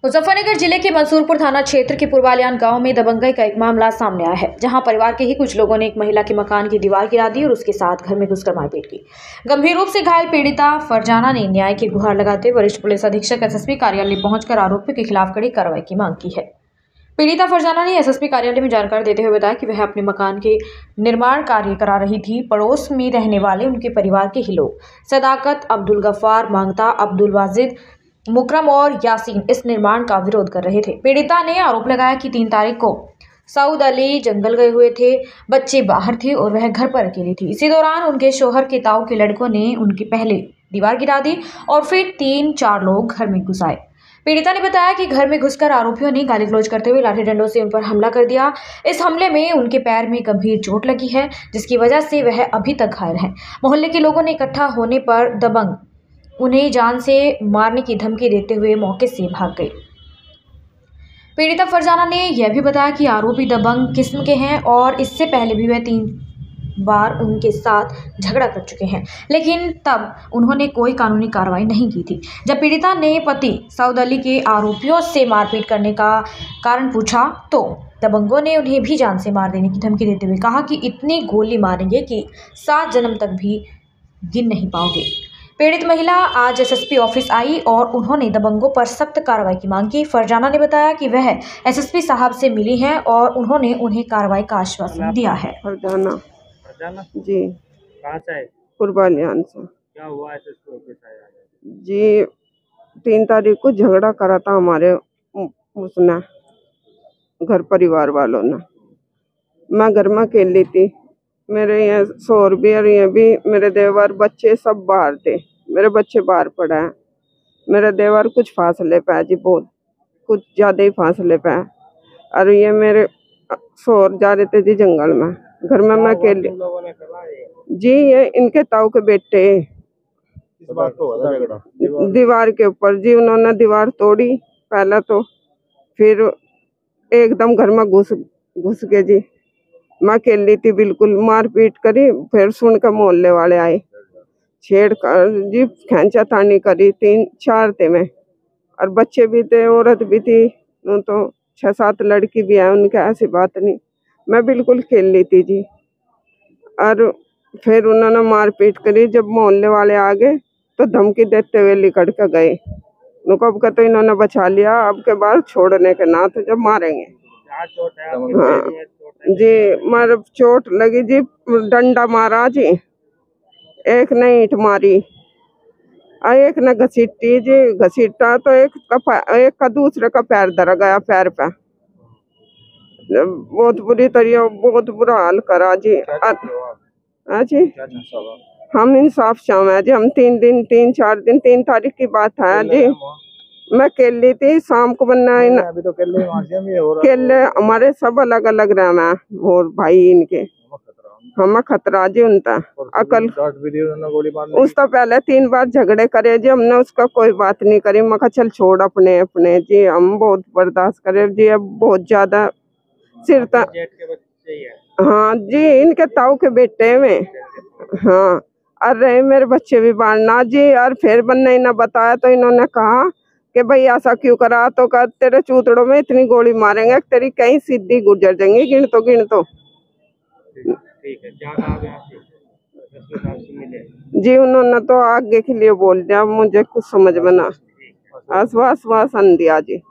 मुजफ्फरनगर जिले के मंसूरपुर थाना क्षेत्र के पूर्वालियान गांव में दबंगई का एक मामला सामने आया है, जहां परिवार के ही कुछ लोगों ने एक महिला के मकान की दीवार गिरा दी और उसके साथ घर में घुसकर मारपीट की। गंभीर रूप से घायल पीड़िता फरजाना ने न्याय की गुहार लगाते वरिष्ठ पुलिस अधीक्षक एसएसपी कार्यालय पहुंचकर आरोपियों के खिलाफ कड़ी कार्रवाई की मांग की है। पीड़िता फरजाना ने एसएसपी कार्यालय में जानकारी देते हुए बताया कि वह अपने मकान के निर्माण कार्य करा रही थी। पड़ोस में रहने वाले उनके परिवार के ही लोग सदाकत, अब्दुल गफ्फार, मांगता, अब्दुल वाजिद, मुकरम और यासीन इस निर्माण का विरोध कर रहे थे। पीड़िता ने आरोप लगाया कि 3 तारीख को सऊद अली जंगल गए हुए थे, बच्चे बाहर थे और वह घर पर अकेली थी। इसी दौरान उनके शौहर के ताऊ के लड़कों ने उनकी पहले दीवार गिरा दी और फिर 3-4 लोग घर में घुस आए। पीड़िता ने बताया कि घर में घुसकर आरोपियों ने गाली गलौज करते हुए लाठी डंडों से उन पर हमला कर दिया। इस हमले में उनके पैर में गंभीर चोट लगी है, जिसकी वजह से वह अभी तक घायल हैं। मोहल्ले के लोगों ने इकट्ठा होने पर दबंग उन्हें जान से मारने की धमकी देते हुए मौके से भाग गए। पीड़िता फरजाना ने यह भी बताया कि आरोपी दबंग किस्म के हैं और इससे पहले भी वह 3 बार उनके साथ झगड़ा कर चुके हैं, लेकिन तब उन्होंने कोई कानूनी कार्रवाई नहीं की थी। जब पीड़िता ने पति सऊद अली के आरोपियों से मारपीट करने का कारण पूछा तो दबंगों ने उन्हें भी जान से मार देने की धमकी देते हुए कहा कि इतनी गोली मारेंगे कि 7 जन्म तक भी गिन नहीं पाओगे। पीड़ित महिला आज एसएसपी ऑफिस आई और उन्होंने दबंगों पर सख्त कार्रवाई की मांग की। फरजाना ने बताया कि वह एसएसपी साहब से मिली हैं और उन्होंने उन्हें कार्रवाई का आश्वासन दिया है। फरजाना जी, कहाँ से आए? पूर्वालियान से। क्या हुआ एसएसपी ऑफिस आए? जी, 3 तारीख को झगड़ा करा था हमारे उसने घर परिवार वालों ने। मैं घर में अकेली थी, मेरे यहाँ शौहर भी और ये भी मेरे देवर बच्चे सब बाहर थे। मेरे बच्चे बाहर पड़े हैं। मेरे देवर कुछ फासले पे है जी, बहुत कुछ ज्यादा ही फासले पे है। और ये मेरे शौहर जा रहे थे जी जंगल में, घर में मैं अकेली जी। ये इनके ताऊ के बेटे इस बात को हुआ था झगड़ा दीवार के ऊपर जी। उन्होंने दीवार तोड़ी पहला तो, फिर एकदम घर में घुस के जी। मैं अकेली थी, बिल्कुल मारपीट करी। फिर सुनकर मोहल्ले वाले आए, छेड़ कर जी खींचा तानी करी। 3-4 थे मैं, और बच्चे भी थे, औरत भी थी, तो 6-7 लड़की भी है उनके। ऐसी बात नहीं, मैं बिल्कुल अकेली थी जी। और फिर उन्होंने मारपीट करी। जब मोहल्ले वाले आ गए तो धमकी देते हुए लिकड़ के गए। कब का तो इन्होंने बचा लिया, अब के बाद छोड़ने के ना तो जब मारेंगे। हाँ जी, मार चोट लगी जी, डंडा मारा जी, एक ने ईंट मारी और एक ने घसीटी जी। घसीटा तो एक का दूसरे का पैर धरा गया, पैर पे बहुत बुरी तरह, बहुत बुरा हाल करा जी। हाँ जी, हम इंसाफ चाहे जी। हम 3-4 दिन 3 तारीख की बात है जी। मैं अकेली थी, शाम को बनना अभी तो केले हमारे सब अलग अलग रहना और भाई इनके हम खतरा जी। उनका अकल उसका पहले 3 बार झगड़े करे जी। हमने उसका कोई बात नहीं करी। मैं कहा चल छोड़ अपने अपने जी, हम बहुत बर्दाश्त करे जी। अब बहुत ज्यादा सिर तक। हाँ जी, इनके ताऊ के बेटे में। हाँ, अरे मेरे बच्चे भी बांटना जी। और फिर बनने ना बताया तो इन्होंने कहा कि भाई ऐसा क्यों करा, तो कहा तेरे चूतड़ों में इतनी गोली मारेंगे तेरी कहीं सीधी गुजर जाएंगी, गिन तो। ठीक है, क्या कहा जी? उन्होंने तो आगे के लिए बोल दिया, मुझे कुछ समझ में ना आश्वासन दिया जी।